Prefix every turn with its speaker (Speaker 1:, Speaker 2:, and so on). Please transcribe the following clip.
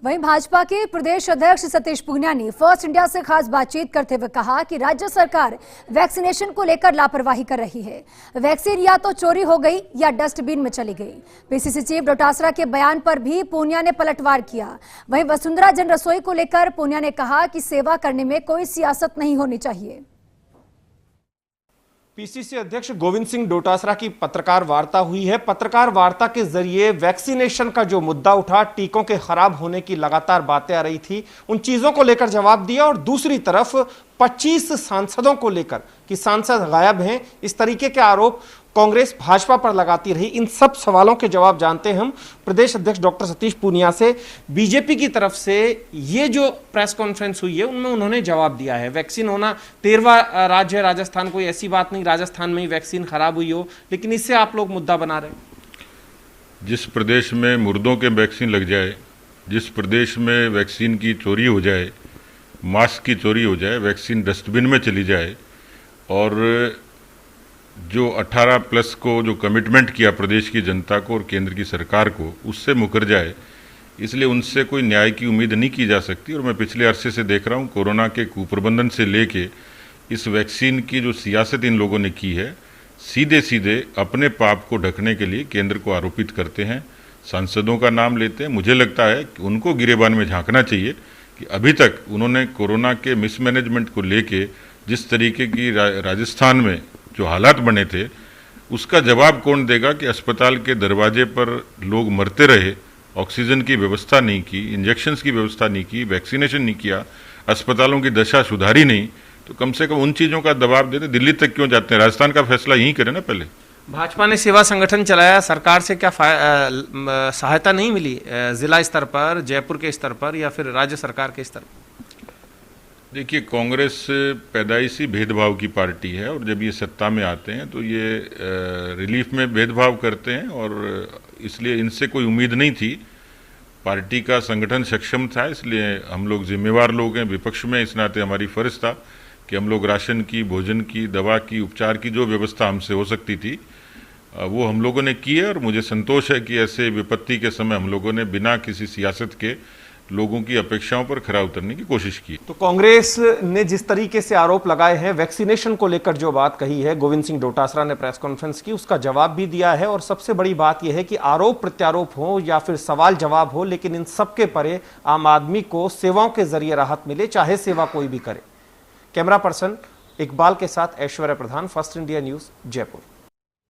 Speaker 1: वहीं भाजपा के प्रदेश अध्यक्ष सतीश पूनिया ने फर्स्ट इंडिया से खास बातचीत करते हुए कहा कि राज्य सरकार वैक्सीनेशन को लेकर लापरवाही कर रही है। वैक्सीन या तो चोरी हो गई या डस्टबिन में चली गई। पीसीसी चीफ डोटासरा के बयान पर भी पूनिया ने पलटवार किया। वहीं वसुंधरा जन रसोई को लेकर पूनिया ने कहा कि सेवा करने में कोई सियासत नहीं होनी चाहिए।
Speaker 2: पीसीसी अध्यक्ष गोविंद सिंह डोटासरा की पत्रकार वार्ता हुई है। पत्रकार वार्ता के जरिए वैक्सीनेशन का जो मुद्दा उठा, टीकों के खराब होने की लगातार बातें आ रही थी, उन चीजों को लेकर जवाब दिया। और दूसरी तरफ 25 सांसदों को लेकर कि सांसद गायब हैं, इस तरीके के आरोप कांग्रेस भाजपा पर लगाती रही। इन सब सवालों के जवाब जानते हैं हम प्रदेश अध्यक्ष डॉक्टर सतीश पूनिया से। बीजेपी की तरफ से ये जो प्रेस कॉन्फ्रेंस हुई है उनमें उन्होंने जवाब दिया है। वैक्सीन होना 13वां राज्य है राजस्थान, कोई ऐसी बात नहीं राजस्थान में ही वैक्सीन खराब हुई हो, लेकिन इससे आप लोग मुद्दा बना रहे हैं।
Speaker 3: जिस प्रदेश में मुर्दों के वैक्सीन लग जाए, जिस प्रदेश में वैक्सीन की चोरी हो जाए, मास्क की चोरी हो जाए, वैक्सीन डस्टबिन में चली जाए और जो 18 प्लस को जो कमिटमेंट किया प्रदेश की जनता को और केंद्र की सरकार को, उससे मुकर जाए, इसलिए उनसे कोई न्याय की उम्मीद नहीं की जा सकती। और मैं पिछले अरसे से देख रहा हूँ कोरोना के कुप्रबंधन से लेके इस वैक्सीन की जो सियासत इन लोगों ने की है, सीधे सीधे अपने पाप को ढकने के लिए केंद्र को आरोपित करते हैं, सांसदों का नाम लेते हैं। मुझे लगता है कि उनको गिरेबान में झांकना चाहिए कि अभी तक उन्होंने कोरोना के मिसमैनेजमेंट को लेके जिस तरीके की राजस्थान में जो हालात बने थे, उसका जवाब कौन देगा कि अस्पताल के दरवाजे पर लोग मरते रहे, ऑक्सीजन की व्यवस्था नहीं की, इंजेक्शन्स की व्यवस्था नहीं की, वैक्सीनेशन नहीं किया, अस्पतालों की दशा सुधारी नहीं, तो कम से कम उन चीज़ों का दबाव देते। दिल्ली तक क्यों जाते हैं? राजस्थान का फैसला यहीं करें ना पहले।
Speaker 2: भाजपा ने सेवा संगठन चलाया, सरकार से क्या सहायता नहीं मिली जिला स्तर पर, जयपुर के स्तर पर या फिर राज्य सरकार के स्तर पर?
Speaker 3: देखिए, कांग्रेस पैदाइशी भेदभाव की पार्टी है और जब ये सत्ता में आते हैं तो ये रिलीफ में भेदभाव करते हैं और इसलिए इनसे कोई उम्मीद नहीं थी। पार्टी का संगठन सक्षम था, इसलिए हम लोग जिम्मेवार लोग हैं, विपक्ष में, इस नाते हमारी फर्ज था कि हम लोग राशन की, भोजन की, दवा की, उपचार की जो व्यवस्था हमसे हो सकती थी वो हम लोगों ने की है। और मुझे संतोष है कि ऐसे विपत्ति के समय हम लोगों ने बिना किसी सियासत के लोगों की अपेक्षाओं पर खरा उतरने की कोशिश की।
Speaker 2: तो कांग्रेस ने जिस तरीके से आरोप लगाए हैं, वैक्सीनेशन को लेकर जो बात कही है, गोविंद सिंह डोटासरा ने प्रेस कॉन्फ्रेंस की, उसका जवाब भी दिया है। और सबसे बड़ी बात यह है कि आरोप प्रत्यारोप हो या फिर सवाल जवाब हो, लेकिन इन सबके परे आम आदमी को सेवाओं के जरिए राहत मिले, चाहे सेवा कोई भी करे। कैमरा पर्सन इकबाल के साथ ऐश्वर्या प्रधान, फर्स्ट इंडिया न्यूज, जयपुर।